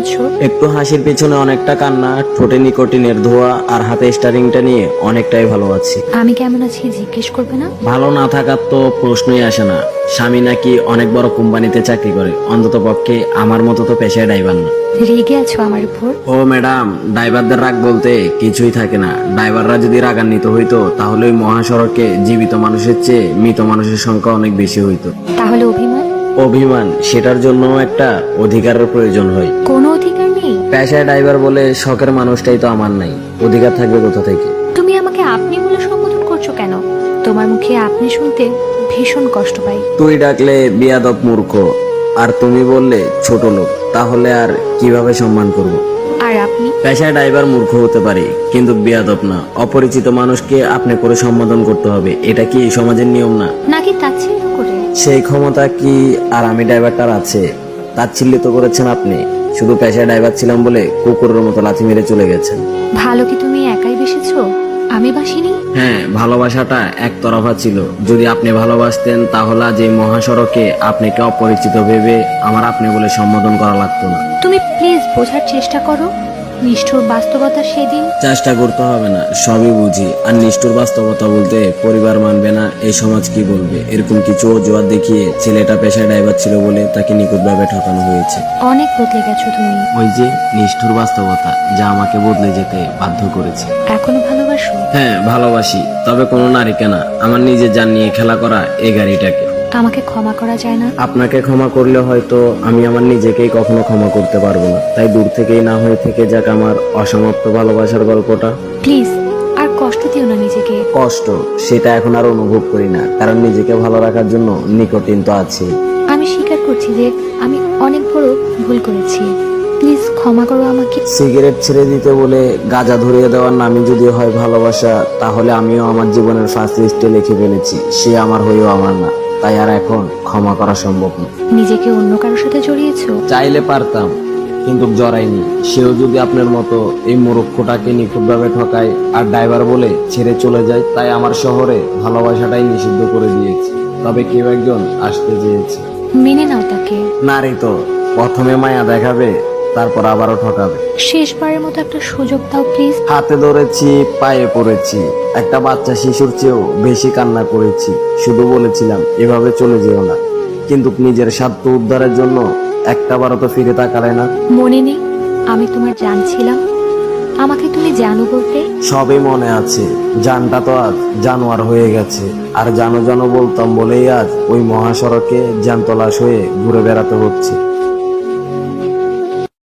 আছো? একটু হাসির পেছনে অনেকটা কান্না, ঠোঁটে নিকোটিনের ধোঁয়া আর হাতে স্টারিংটা নিয়ে অনেকটাই ভালো আছি। আমি কেমন আছি জিজ্ঞেস করবে না? ভালো না থাকার তো প্রশ্নই আসে না। স্বামী নাকি অনেক বড় কোম্পানিতে চাকরি করে, অন্তত পক্ষে আমার মতো তো পেশায় ড্রাইভার না। রেগে আছো আমার উপর? ও ম্যাডাম, ড্রাইভারদের রাগ বলতে কিছুই থাকে না। ড্রাইভাররা যদি রাগান্বিত হইতো তাহলে ওই মহাসড়কে জীবিত মানুষের চেয়ে মৃত মানুষের সংখ্যা অনেক বেশি হইতো। তাহলে অভিমান? অভিমান, সেটার জন্য একটা অধিকারের প্রয়োজন হয়। কোনো অধিকার নেই? পেশায় ড্রাইভার বলে শখের মানুষটাই তো আমার নাই, অধিকার থাকবে কোথা থেকে? তুমি আমাকে আপনি বলে সম্বোধন করছো কেন? তোমার মুখে আপনি শুনতে ভীষণ কষ্ট পাই। তুই ডাকলে বিয়াদব মূর্খ, আর তুমি বললে ছোট লোক, তাহলে আর কিভাবে সম্মান করব? আর আপনি? পেশায় ড্রাইভার মূর্খ হতে পারে, কিন্তু বিয়াদব না। অপরিচিত মানুষকে আপনি করে সম্বোধন করতে হবে, এটা কি এই সমাজের নিয়ম না? নাকি তাচ্ছিল্য করে? সেই ক্ষমতা কি আর আমি ড্রাইভারটার আছে? তাচ্ছিল্য তো করেছেন আপনি। শুধু পেশায় ড্রাইভার ছিলাম বলে কুকুরের মতো লাথি মেরে চলে গেছেন। ভালো কি তুমি একাই বেসেছো? আমি বাসিনি? হ্যাঁ, ভালোবাসাটা একতরফা ছিল। যদি আপনি ভালোবাসতেন তাহলে আজ এই মহাসড়কে আপনাকে অপরিচিত ভেবে আমার আপনি বলে সম্বোধন করা লাগতো না। তুমি প্লিজ বোঝার চেষ্টা করো নিষ্ঠুর বাস্তবতা সেদিন। চেষ্টা করতে হবে না, সবই বুঝি। আর নিষ্ঠুর বাস্তবতা বলতে পরিবার মানবে না, এই সমাজ কি বলবে, এরকম কিছু অজুহাত দেখিয়ে ছেলেটা পেশায় ড্রাইভার ছিল বলে তাকে নিখুঁতভাবে ঠকানো হয়েছে। অনেক বদলে গেছো তুমি। ওই যে নিষ্ঠুর বাস্তবতা, যা আমাকে বদলে যেতে বাধ্য করেছে। এখনো ভালোবাসো? হ্যাঁ, ভালোবাসি, তবে কোনো নারীকে না, আমার নিজের জান নিয়ে খেলা করা এই গাড়িটাকে। আমাকে ক্ষমা করা যায় না? আপনাকে ক্ষমা করলে হয়তো আমি আমার নিজেকেই কখনো ক্ষমা করতে পারবো না। তাই দূর থেকেই না হয়ে থেকে যাক আমার অসমাপ্ত ভালোবাসার গল্পটা। প্লিজ আর কষ্ট দিও না নিজেকে। কষ্ট, সেটা এখন আর অনুভব করি না, কারণ নিজেকে ভালো রাখার জন্য নিকোটিন তো আছে। আমি স্বীকার করছি যে আমি অনেক বড় ভুল করেছি। প্লিজ ক্ষমা করো আমাকে। সিগারেট ছেড়ে দিতে বলে গাঁজা ধরিয়ে দেওয়ার নামই যদি হয় ভালোবাসা, তাহলে আমিও আমার জীবনের ফার্স্ট লিস্টে লিখে ফেলেছি সে আমার হয়েও আমার না। তাই আর এখন ক্ষমা করা সম্ভব না। নিজেকে অন্য কারোর সাথে জড়িয়েছো? চাইলে পারতাম, কিন্তু জড়াইনি। সেও যদি আপনার মতো এই মোরক্ষটাকে নিখুঁতভাবে ঠকায় আর ড্রাইভার বলে ছেড়ে চলে যায়, তাই আমার শহরে ভালোবাসাটাই নিষিদ্ধ করে দিয়েছে। তবে কেউ একজন আসতে চেয়েছে। মেনে নাও তাকে। নারী তো প্রথমে মায়া দেখাবে, তারপর আবারও ঠকাবে। শেষবারের মতো একটা সুযোগ দাও প্লিজ। হাতে ধরেছি, পায়ে পড়েছি, একটা বাচ্চা শিশুর চেয়েও বেশি কান্না করেছি। শুধু বলেছিলাম এভাবে চলে যেও না, কিন্তু নিজের স্বার্থ উদ্ধারের জন্য একটাবারও তো ফিরে তাকালে না। মনে নেই আমি তোমার জান ছিলাম? আমাকে তুমি জানো বলতে? সবই মনে আছে, জানটা তো আজ জানোয়ার হয়ে গেছে। আর জানো জানো বলতাম বলেই আজ ওই মহাসড়কে জ্যান্ত লাশ হয়ে ঘুরে বেড়াতে হচ্ছে।